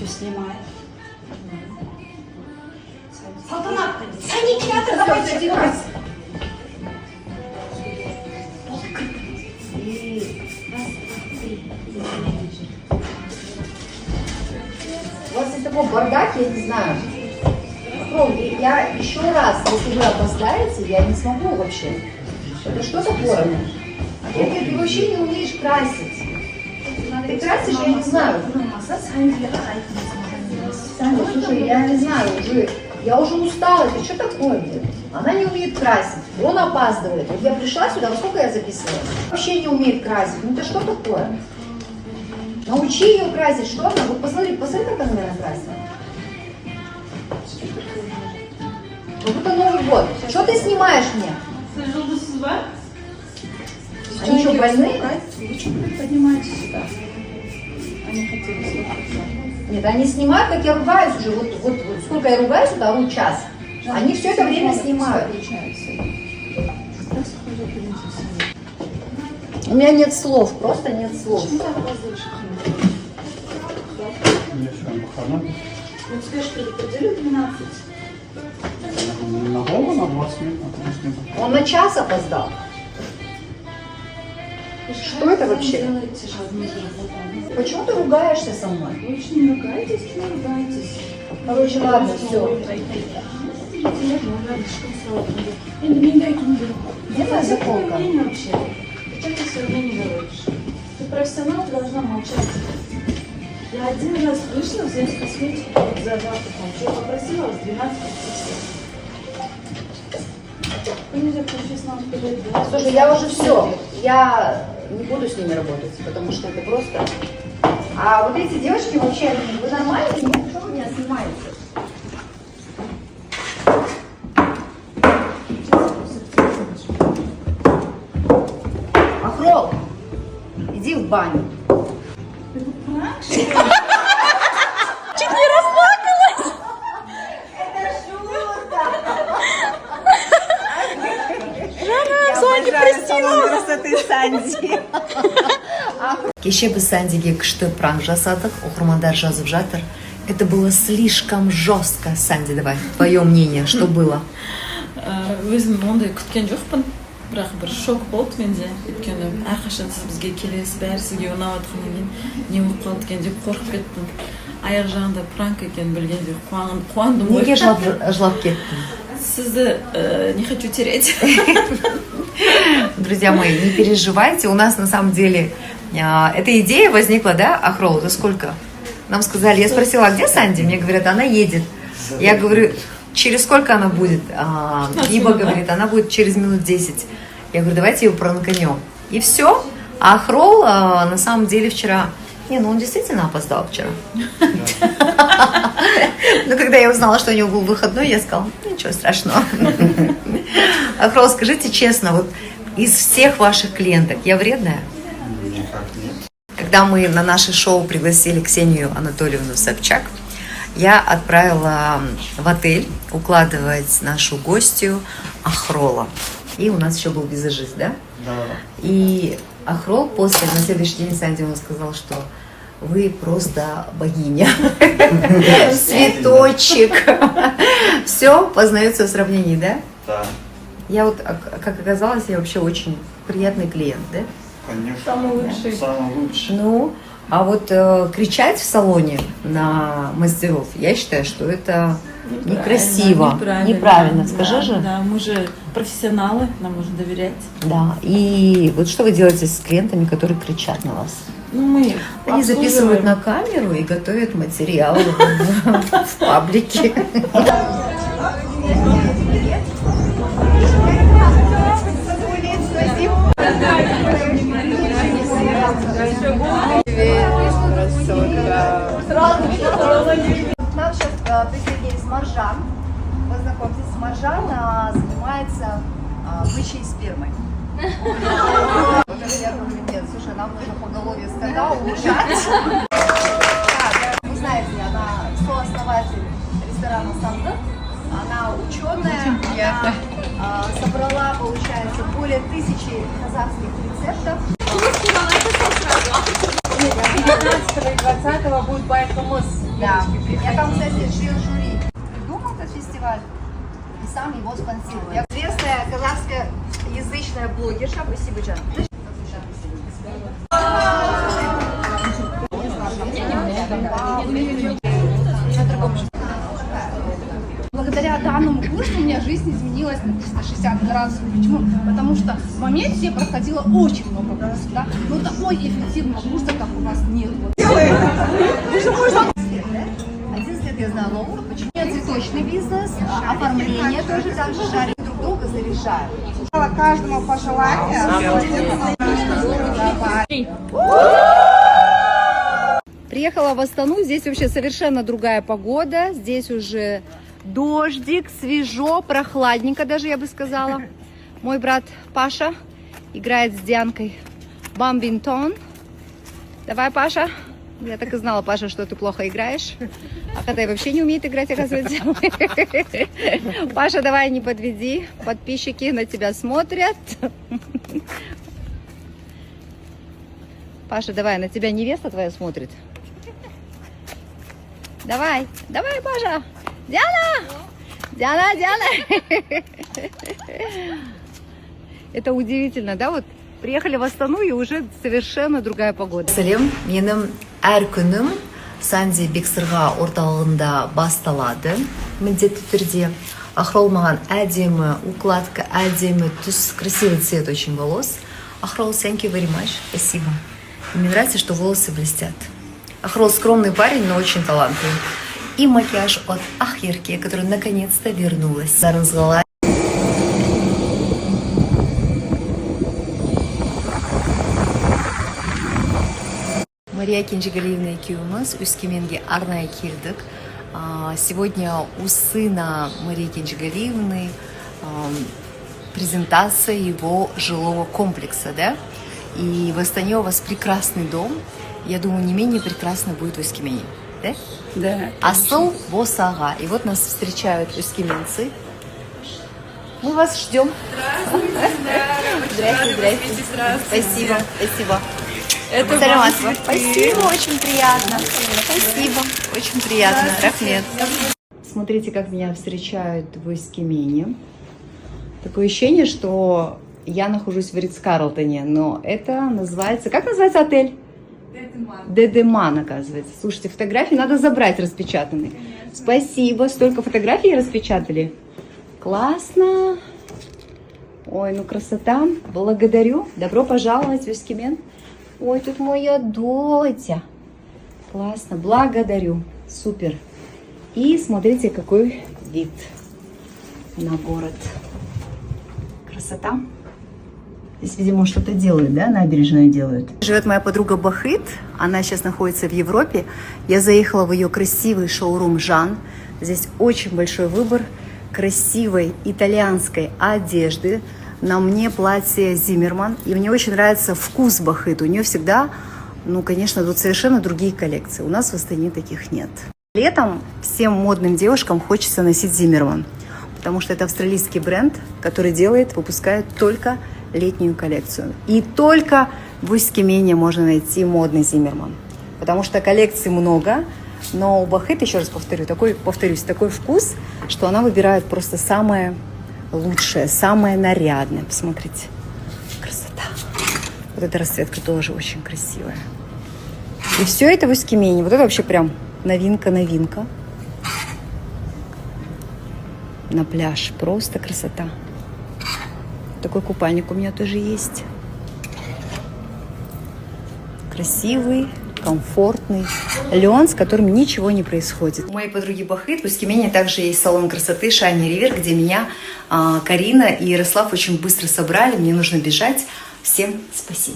Все снимает. Салтанат, санитятор, давайте одевайся. У вас здесь такой бардак, я не знаю. Я еще раз, если вы опоздаете, я не смогу вообще. Это что такое? А ты вообще не умеешь красить. Ты красишь, я не знаю. Саня, слушай, я не знаю уже. Я уже устала, это что такое, блин? Она не умеет красить, он опаздывает. Вот я пришла сюда, во сколько я записывала? Вообще не умеет красить. Ну это что такое? Научи ее красить, что она? Вот посмотри, как она меня накрасила. Как будто Новый год. Что ты снимаешь мне? Они что, больные? Поднимайтесь сюда. Они хотели слушать. Нет, они снимают, как я ругаюсь уже. Вот сколько я ругаюсь, это ору час. Они все это время снимают. У меня нет слов, просто нет слов. Ну тебе же предупредили 12. На голову на 20 минут, на 30 минут. Он на час опоздал. Что это вообще? Почему ты ругаешься со мной? Вы еще не ругаетесь, не ругаетесь. Короче, ладно, все. Где моя заколка? Вообще. Зачем ты свое мнение говоришь? Ты профессионал, ты должна молчать. Я один раз вышла взять косметику за завтраком. Я попросила вас 12 Вы нельзя профессионал сказать, да? Слушай, я уже все. Я не буду с ними работать, потому что это просто... А вот эти девочки вообще, вы нормальные? Нет, что вы меня снимаете? Ахрол, иди в баню. Чуть не расплакалась! Это шутка! Соня, простила! Красоты Санди. Кеше біз Сандиге күшті пранк жасадық, оқырмандар жазып жатыр. Это было слишком жестко. Санди, давай, твое мнение, что было? Өзім ондай күткен жоқпын, бірақ бір шок болды менде. Өйткені әрқашан сіз бізге келесіз, бәрі сізге ұнап жатқаннан кейін не болып қалды екен деп қорқып кеттім. Аяқ жағында пранк екенін білгенде қуандым ғой. Неге жылап кеттің? Сізді не хочу терять. Друзья мои, не переживайте, у нас на самом деле эта идея возникла, да, Ахрол, это сколько? Нам сказали, я спросила, а где Санди? Мне говорят, она едет. Я говорю, через сколько она будет? Иба говорит, она будет через минут 10. Я говорю, давайте ее пранканем. И все. А Ахрол на самом деле вчера... Не, ну он действительно опоздал вчера. Но когда я узнала, что у него был выходной, я сказала, ничего страшного. Ахрол, скажите честно, вот из всех ваших клиенток я вредная? Никак нет. Когда мы на наше шоу пригласили Ксению Анатольевну Собчак, я отправила в отель укладывать нашу гостью Ахрола. И у нас еще был визажист, да? Да. И Ахрол после, на следующий день Санди ему сказал, что вы просто богиня, цветочек. Все познается в сравнении, да? Да. Я вот, как оказалось, я вообще очень приятный клиент, да? Конечно. Самый лучший. Самый лучший. Ну, а вот кричать в салоне на мастеров, я считаю, что это некрасиво. Неправильно, скажи да, же. Да, мы же профессионалы, нам нужно доверять. Да, и вот что вы делаете с клиентами, которые кричат на вас? Ну, мы Они записывают на камеру и готовят материал в паблике. Нам сейчас присоединились Маржан. Познакомьтесь, Маржан занимается бычьей спермой. Я говорю, нет, слушай, нам нужно поголовье скандал улучшать. Вы знаете, она сооснователь ресторана «Сандат». Она ученая, она собрала, получается, более 1000 казахских рецептов. 19 и 20 будет Байкомыс Да. Я там, кстати, член жюри. Придумал этот фестиваль и сам его спонсирует. Я известная казахскоязычная блогерша. Спасибо, Джан. Благодаря данному курсу у меня жизнь изменилась на 360 градусов. Почему? Потому что в моменте я проходила очень много курсов, да? Но такой эффективного курса, как у вас, нет. 11 лет я знаю Лауру, почему цветочный бизнес, оформление тоже так же шарим друг друга, заряжают. Каждому пожелание. Приехала в Астану, здесь вообще совершенно другая погода, здесь уже дождик, свежо, прохладненько даже, я бы сказала. Мой брат Паша играет с Дианкой бамбинтон. Давай, Паша. Я так и знала, Паша, что ты плохо играешь. А Хатай вообще не умеет играть, оказывается. Паша, давай не подведи. Подписчики на тебя смотрят. Паша, давай, на тебя невеста твоя смотрит. Давай, давай, Паша. Диана! Диана, Диана! Это удивительно, да? Вот приехали в Астану и уже совершенно другая погода. Салем, менің әр күнім Санди Бексырға орталығында басталады. Міндетті түрде. Ахрол маған әдемі, укладка әдемі, түс, красивый цвет очень волос. Ахрол, thank you very much. Спасибо. И мне нравится, что волосы блестят. Ахрол скромный парень, но очень талантливый. И макияж от Ахирки, которая наконец-то вернулась. Зарынзғала. Мария Кенжегалиевна екеуміз Өскеменге арнайы келдік. Сегодня у сына Марии Кенжегалиевны презентация его жилого комплекса, да? И в Астане у вас прекрасный дом. Я думаю, не менее прекрасно будет в Өскемене, да? Да. Асыл Босага. И вот нас встречают өскеменцы. Мы вас ждем. Здравствуйте. Здрасте. Спасибо, спасибо. Это Спасибо, очень приятно. Спасибо, очень приятно. Рахмет. Смотрите, как меня встречают в Өскемене. Такое ощущение, что я нахожусь в Ритц-Карлтоне, но это называется... Как называется отель? Дедеман, оказывается. Слушайте, фотографии надо забрать распечатанные. Спасибо, столько фотографий распечатали. Классно. Ой, ну красота. Благодарю. Добро пожаловать в Өскемен. Ой, тут моя доча. Классно, благодарю. Супер. И смотрите, какой вид на город. Красота. Здесь, видимо, что-то делают, да, набережную делают. Живет моя подруга Бахыт, она сейчас находится в Европе. Я заехала в ее красивый шоурум Жан. Здесь очень большой выбор красивой итальянской одежды. На мне платье Зиммерман, и мне очень нравится вкус Бахыт. У нее всегда, ну, конечно, тут совершенно другие коллекции. У нас в Астане таких нет. Летом всем модным девушкам хочется носить Зиммерман, потому что это австралийский бренд, который выпускает только летнюю коллекцию. И только в Өскемене можно найти модный Зиммерман, потому что коллекций много, но у Бахыт, еще раз повторюсь, такой вкус, что она выбирает просто самое лучшее, самое нарядное. Посмотрите, красота. Вот эта расцветка тоже очень красивая. И все это в Өскемене. Вот это вообще прям новинка-новинка. На пляж. Просто красота. Такой купальник у меня тоже есть. Красивый, комфортный. Лен, с которым ничего не происходит. У моей подруги Бахыт в Өскемене также есть салон красоты Shiny River, где меня Карина и Ярослав очень быстро собрали. Мне нужно бежать. Всем спасибо.